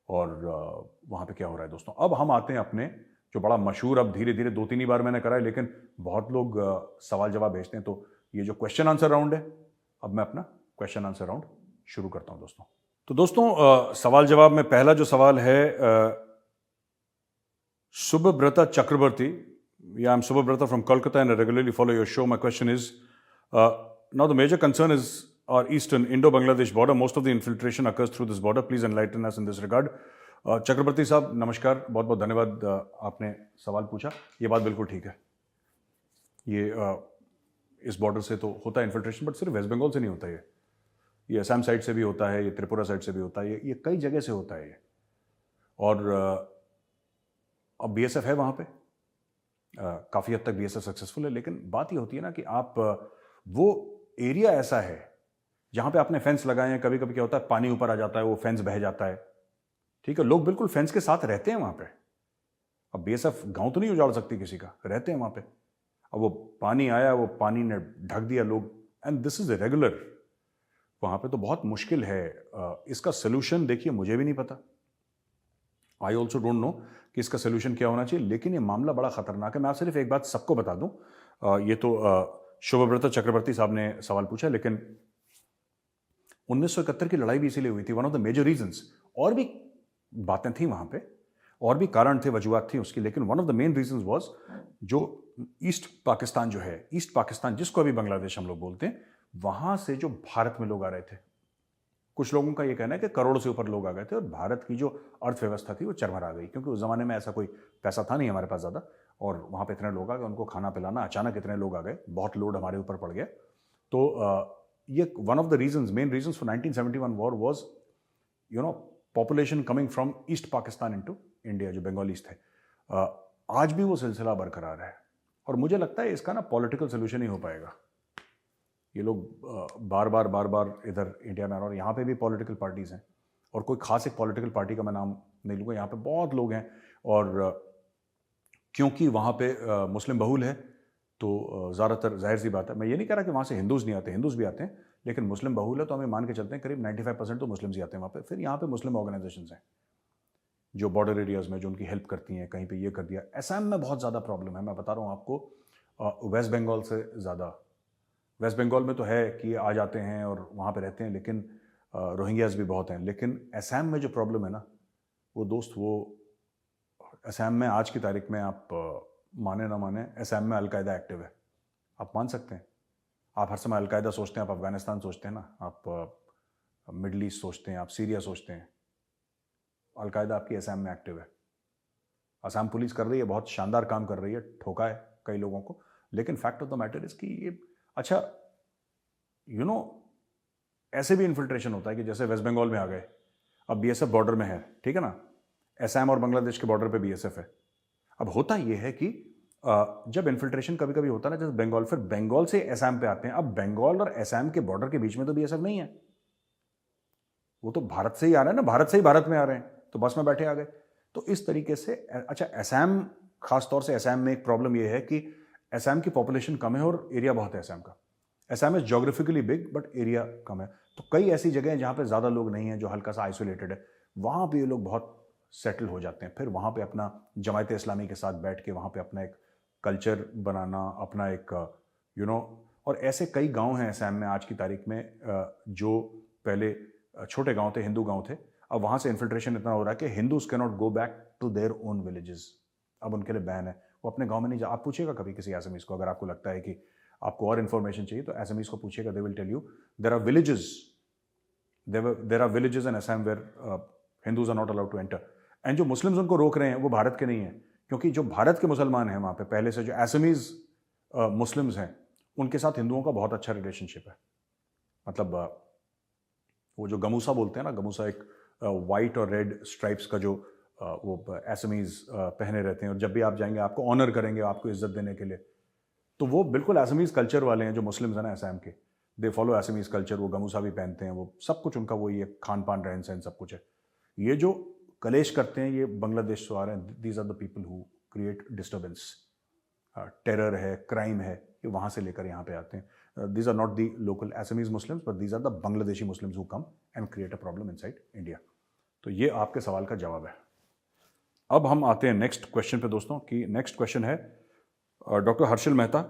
और वहाँ पे क्या हो रहा है। दोस्तों अब हम आते हैं अपने जो बड़ा मशहूर, अब धीरे धीरे 2-3 ही बार मैंने करा है लेकिन बहुत लोग सवाल जवाब भेजते हैं, तो ये जो क्वेश्चन आंसर राउंड है, अब मैं अपना क्वेश्चन आंसर राउंड शुरू करता हूँ दोस्तों। तो दोस्तों सवाल जवाब में पहला जो सवाल है Subhabrata Chakrabarti. Yeah, I'm Subhabrata from Kolkata and I regularly follow your show. My question is, now the major concern is our eastern Indo-Bangladesh border. Most of the infiltration occurs through this border. Please enlighten us in this regard. चक्रवर्ती साहब नमस्कार, बहुत बहुत धन्यवाद, आपने सवाल पूछा। ये बात बिल्कुल ठीक है, ये इस बॉर्डर से तो होता है इन्फिल्ट्रेशन, बट सिर्फ वेस्ट बंगाल से नहीं होता ये असम साइड से भी होता है, ये त्रिपुरा साइड से भी होता है, ये कई जगह से होता है ये। और अब बीएसएफ है वहाँ पे, काफ़ी हद तक बीएसएफ सक्सेसफुल है, लेकिन बात ये होती है ना कि आप वो एरिया ऐसा है जहाँ पे आपने फेंस लगाए हैं, कभी कभी क्या होता है पानी ऊपर आ जाता है, वो फेंस बह जाता है, ठीक है, लोग बिल्कुल फेंस के साथ रहते हैं वहाँ पे। अब बीएसएफ गाँव तो नहीं उजाड़ सकती किसी का, रहते हैं वहाँ पे। अब वो पानी आया, वो पानी ने ढक दिया लोग, एंड दिस इज रेगुलर वहाँ पे, तो बहुत मुश्किल है। इसका सोल्यूशन देखिए मुझे भी नहीं पता, आई ऑल्सो डोंट नो कि इसका सोल्यूशन क्या होना चाहिए, लेकिन ये मामला बड़ा खतरनाक है। मैं आप सिर्फ एक बात सबको बता दूं, ये तो शुभव्रत चक्रवर्ती साहब ने सवाल पूछा, लेकिन 1971 की लड़ाई भी इसीलिए हुई थी, one of the major reasons. और भी बातें थी वहाँ पे, और भी कारण थे, वजूहत थी उसकी, लेकिन one of the main reasons was जो ईस्ट पाकिस्तान जो है, ईस्ट पाकिस्तान जिसको अभी बांग्लादेश हम लोग बोलते हैं, वहाँ से जो भारत में लोग आ रहे थे, कुछ लोगों का ये कहना है कि करोड़ से ऊपर लोग आ गए थे और भारत की जो अर्थव्यवस्था थी वो चरमरा गई, क्योंकि उस ज़माने में ऐसा कोई पैसा था नहीं हमारे पास ज़्यादा, और वहाँ पे इतने लोग आ गए, उनको खाना पिलाना, अचानक इतने लोग आ गए, बहुत लोड हमारे ऊपर पड़ गया। तो ये one of the reasons, main reasons for 1971 war was population coming from east Pakistan into India, जो बंगालीज थे। आज भी वो सिलसिला बरकरार है, और मुझे लगता है इसका ना पॉलिटिकल सोल्यूशन ही हो पाएगा। ये लोग बार बार इधर इंडिया में आ रहे, और यहाँ पे भी पॉलिटिकल पार्टीज़ हैं, और कोई खास एक पॉलिटिकल पार्टी का मैं नाम नहीं लूँगा, यहाँ पे बहुत लोग हैं, और क्योंकि वहाँ पे मुस्लिम बहुल है तो ज़्यादातर, जाहिर सी बात है, मैं ये नहीं कह रहा कि वहाँ से हिंदूज़ नहीं आते, हिंदूज़ भी आते हैं, लेकिन मुस्लिम बहुल है तो हमें मान के चलते हैं करीब 95% तो मुस्लिम्स ही आते हैं वहाँ पे। फिर यहाँ पे मुस्लिम ऑर्गेनाइजेशंस हैं जो बॉर्डर एरियाज़ में जो उनकी हेल्प करती हैं, कहीं पे ये कर दिया। असम में बहुत ज़्यादा प्रॉब्लम है, मैं बता रहा हूँ आपको, वेस्ट बंगाल से ज़्यादा। वेस्ट बंगाल में तो है कि आ जाते हैं और वहाँ पे रहते हैं, लेकिन रोहिंग्याज भी बहुत हैं, लेकिन असम में जो प्रॉब्लम है ना वो दोस्त, वो असम में आज की तारीख में, आप माने ना माने, असम में अलकायदा एक्टिव है। आप मान सकते हैं, आप हर समय अलकायदा सोचते हैं, आप अफगानिस्तान सोचते हैं ना, आप मिडल ईस्ट सोचते हैं, आप सीरिया सोचते हैं, अलकायदा आपकी असम में एक्टिव है। असम पुलिस कर रही है, बहुत शानदार काम कर रही है, ठोका है कई लोगों को, लेकिन fact of the matter is कि ये, अच्छा ऐसे भी इन्फिल्ट्रेशन होता है कि जैसे वेस्ट बंगाल में आ गए, अब बीएसएफ बॉर्डर में है, ठीक है ना, असम और बांग्लादेश के बॉर्डर पे बीएसएफ है। अब होता ये है कि जब इन्फिल्ट्रेशन कभी कभी होता है ना, जैसे बंगाल, फिर बंगाल से असम पे आते हैं। अब बंगाल और असम के बॉर्डर के बीच में तो बीएसएफ नहीं है, वो तो भारत से ही आ रहे हैं ना, भारत से ही भारत में आ रहे हैं, तो बस में बैठे आ गए। तो इस तरीके से, अच्छा असम, खासतौर से असम में एक प्रॉब्लम यह है कि असम की पॉपुलेशन कम है और एरिया बहुत है असम का। Assam is geographically big but area कम है, तो कई ऐसी जगह हैं जहाँ पे ज़्यादा लोग नहीं हैं, जो हल्का सा आइसोलेटेड है, वहाँ पे ये लोग बहुत सेटल हो जाते हैं। फिर वहाँ पे अपना जमायत इस्लामी के साथ बैठ के वहाँ पे अपना एक कल्चर बनाना, अपना एक और ऐसे कई गांव हैं असम में आज की तारीख में, जो पहले छोटे गांव थे, हिंदू गांव थे, अब वहाँ से इन्फिल्ट्रेशन इतना हो रहा है कि Hindus can not go back to their own villages. अब उनके लिए बैन है, वो अपने गांव में नहीं जा। आप पूछिएगा कभी किसी असमीज को, अगर आपको लगता है कि आपको और इन्फॉर्मेशन चाहिए तो असमीज को पूछिएगा, they will tell you there are villages in Assam where Hindus are not allowed to enter. And जो मुस्लिम्स उनको रोक रहे हैं वो भारत के नहीं हैं, क्योंकि जो भारत के मुसलमान हैं वहाँ पे पहले से, जो असमीज मुस्लिम्स हैं, उनके साथ हिंदुओं का बहुत अच्छा रिलेशनशिप है। मतलब वो जो गमूसा बोलते हैं ना, गमूसा एक वाइट और रेड स्ट्राइप्स का जो वो असमीज पहने रहते हैं, और जब भी आप जाएंगे आपको ऑनर करेंगे, आपको इज्जत देने के लिए। तो वो बिल्कुल असमीज कल्चर वाले हैं जो मुस्लिम्स हैं ना असम के, दे फॉलो एसमीज कल्चर, वो गमूसा भी पहनते हैं, वो सब कुछ उनका वही है, खान पान रहन सहन सब कुछ है। ये जो कलेश करते हैं ये बांग्लादेश से आ रहे हैं, these are the people who create disturbance, terror है, क्राइम है, ये वहाँ से लेकर यहाँ पे आते हैं। These are not the local Assamese Muslims, but these are the Bangladeshi Muslims who come and create a problem inside India. तो ये आपके सवाल का जवाब है। अब हम आते हैं नेक्स्ट क्वेश्चन पे दोस्तों, कि नेक्स्ट क्वेश्चन है doctor Harshal Mehta,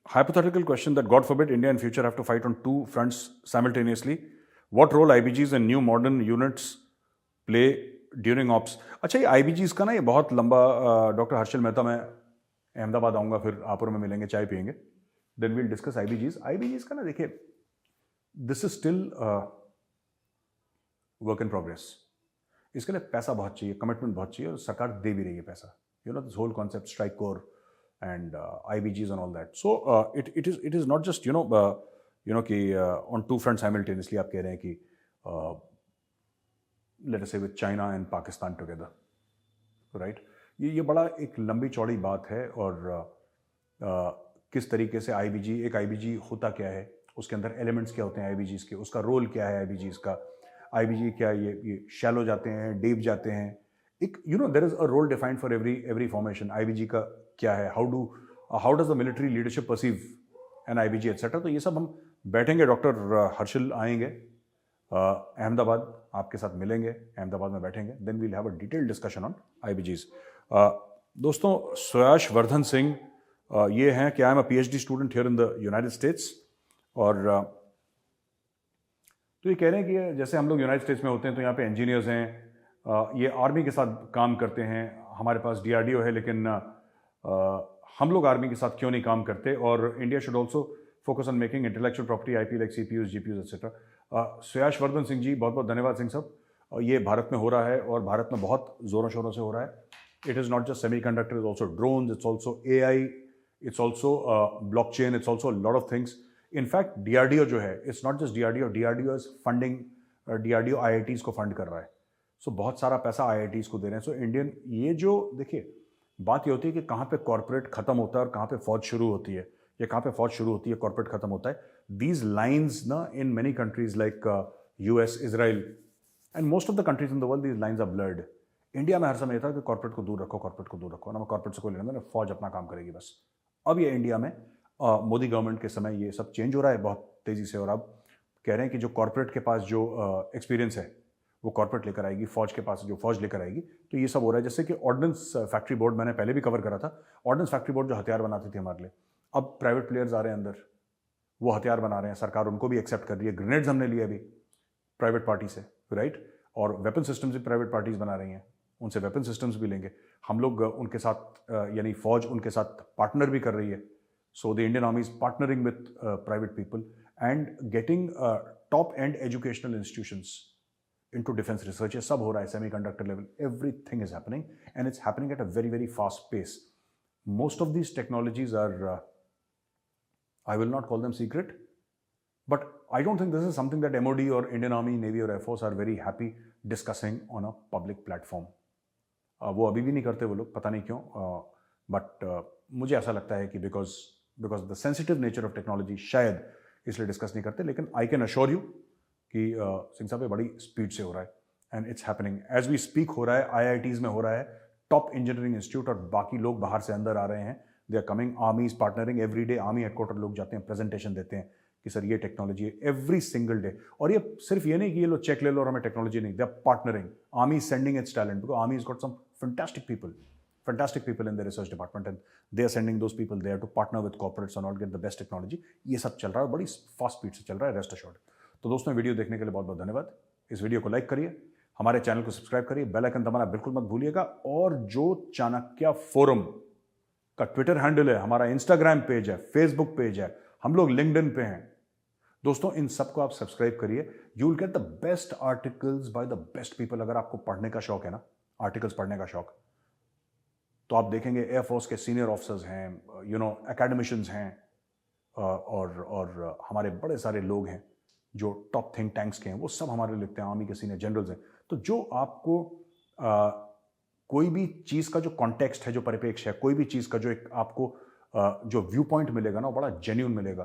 hypothetical question that God forbid India in future have to fight on two fronts simultaneously. What role IBGs and new modern units play during ops? अच्छा, ये IBGs का ना ये बहुत लंबा, डॉक्टर हर्षल मेहता, मैं अहमदाबाद आऊँगा, फिर आप और मैं मिलेंगे, चाय पियेंगे, then we'll discuss IBGs। IBGs का ना देखिए, this is still work in progress. इसके लिए पैसा बहुत चाहिए, कमिटमेंट बहुत चाहिए, और सरकार दे भी रही है पैसा। You know this whole concept strike core and IBGs and all that. So it is not just कि on two fronts simultaneously आप कह रहे हैं कि let us say with China and Pakistan together, right? ये बड़ा एक लंबी चौड़ी बात है, और किस तरीके से एक IBG होता क्या है, उसके अंदर एलिमेंट्स क्या होते हैं IBGs के, उसका रोल क्या है IBGs का, IBG क्या ये शैलो जाते हैं, डीप जाते हैं, एक there is a role defined for every formation. IBG का क्या है, how does the military leadership perceive an IBG etcetera. तो ये सब हम बैठेंगे, डॉक्टर हर्षल आएंगे अहमदाबाद, आपके साथ मिलेंगे, अहमदाबाद में बैठेंगे, then we'll have a detailed discussion on IBGs। दोस्तों, सुयाश वर्धन सिंह ये हैं कि I am a PhD student here in the United States, और तो ये कह रहे हैं कि जैसे हम लोग यूनाइटेड स्टेट्स में होते हैं तो यहाँ पे इंजीनियर्स हैं, ये आर्मी के साथ काम करते हैं, हमारे पास DRDO है, लेकिन हम लोग आर्मी के साथ क्यों नहीं काम करते, और India should also focus on making intellectual property IP like CPUs GPUs etcetera. Suyash Vardhan Singh ji, बहुत बहुत धन्यवाद सिंह साहब। ये भारत में हो रहा है, और भारत में बहुत ज़ोरों शोरों से हो रहा है। It is not just semi conductor, is also drones, it's also AI, it's also blockchain, it's also lot of things. In fact DRDO जो है, it's not just DRDO is funding, DRDO IITs को फंड कर रहा है। सो बहुत सारा पैसा IITs को दे रहे हैं। सो इंडियन, ये जो देखिए बात ये होती है कि कहाँ पे कॉर्पोरेट खत्म होता है और कहाँ पे फौज शुरू होती है, या कहाँ पे फौज शुरू होती है, कॉर्पोरेट खत्म होता है। दीज लाइन्स ना in many countries like US, Israel and most of the countries in the world, these lines are blurred. India में हर समय था कि कॉर्पोरेट को दूर रखो, कॉर्पोरेट को दूर रखो, ना कॉर्पोरेट से कोई लेना, फौज अपना काम करेगी बस। अब ये इंडिया में मोदी गवर्नमेंट के समय ये सब चेंज हो रहा है बहुत तेजी से, और अब कह रहे हैं कि जो कॉर्पोरेट के पास जो एक्सपीरियंस है वो कॉर्पोरेट लेकर आएगी, फौज के पास जो फौज लेकर आएगी। तो ये सब हो रहा है। जैसे कि ऑर्डिनेंस फैक्ट्री बोर्ड, मैंने पहले भी कवर करा था, ऑर्डिनेंस फैक्ट्री बोर्ड जो हथियार बनाती थी हमारे लिए, अब प्राइवेट प्लेयर्स आ रहे हैं अंदर, वो हथियार बना रहे हैं, सरकार उनको भी एक्सेप्ट कर रही है। ग्रेनेड्स हमने लिए अभी प्राइवेट पार्टी से, राइट, और वेपन सिस्टम्स भी प्राइवेट पार्टीज बना रही हैं, उनसे वेपन सिस्टम्स भी लेंगे हम लोग, उनके साथ यानी फौज उनके साथ पार्टनर भी कर रही है। So the Indian army is partnering with private people and getting top and educational institutions into defense research। ये सब हो रहा है semiconductor level, everything is happening and it's happening at a very very fast pace। most of these technologies are I will not call them secret, but I don't think this is something that MOD or Indian Army, Navy or Air Force are very happy discussing on a public platform। वो अभी भी नहीं करते वो लोग, पता नहीं क्यों, but मुझे ऐसा लगता है कि because the sensitive nature of technology शायद इसलिए डिस्कस नहीं करते। लेकिन I can assure you कि सिंह साहब बड़ी स्पीड से हो रहा है, and it's happening as we speak, हो रहा है, IITs में हो रहा है, टॉप इंजीनियरिंग इंस्टीट्यूट, और बाकी लोग बाहर से अंदर आ रहे हैं, they are coming, army is partnering every day. Army headquarter लोग जाते हैं, प्रेजेंटेशन देते हैं कि सर ये टेक्नोलॉजी है, एवरी सिंगल डे। और ये सिर्फ ये नहीं कि ये लो चेक ले लो और हमें टेक्नोलॉजी नहीं, they are partnering, army is sending its talent, because army is got some fantastic people in the research department, and they are sending those people there to partner with corporates and all, get the best technology। ये सब चल रहा है, बड़ी fast speed से चल रहा है, रेस्ट अश्योर्ड। तो दोस्तों, वीडियो देखने के लिए बहुत बहुत धन्यवाद। इस वीडियो को लाइक करिए, हमारे चैनल को सब्सक्राइब करिए, बेल आइकन दबाना बिल्कुल मत भूलिएगा, और जो चाणक्य फोरम का ट्विटर हैंडल है, हमारा इंस्टाग्राम पेज है, फेसबुक पेज है, हम लोग लिंक्डइन पे हैं, दोस्तों इन सबको आप सब्सक्राइब करिए। You will get the best articles by the best people. अगर आपको पढ़ने का शौक है ना, आर्टिकल्स पढ़ने का शौक, तो आप देखेंगे एयरफोर्स के सीनियर ऑफिसर्स हैं, एकेडमिशियंस हैं, और हमारे बड़े सारे लोग हैं जो टॉप थिंक टैंक्स के हैं, वो सब हमारे लिखते हैं, आर्मी के सीनियर जनरल्स हैं। तो जो आपको कोई भी चीज़ का जो कॉन्टेक्स्ट है, जो परिप्रेक्ष्य है, कोई भी चीज़ का जो एक आपको जो व्यू पॉइंट मिलेगा ना वो बड़ा जेन्यून मिलेगा,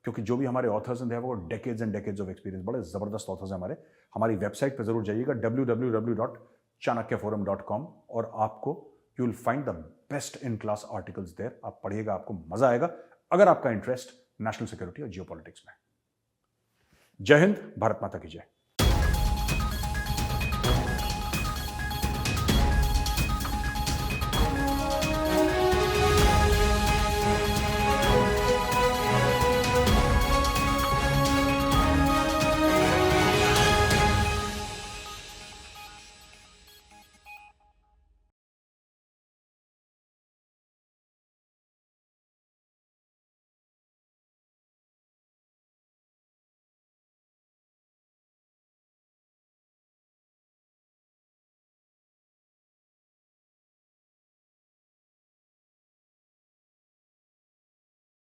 क्योंकि जो भी हमारे ऑथर्स हैं वो decades and decades of experience, बड़े जबरदस्त ऑथर्स हैं हमारे। हमारी वेबसाइट पर जरूर जाइएगा www.chanakyaforum.com और आपको you will find the best in class articles there. आप पढ़िएगा, आपको मजा आएगा अगर आपका इंटरेस्ट नेशनल सिक्योरिटी और जियोपॉलिटिक्स में। जय हिंद, भारत माता की जय।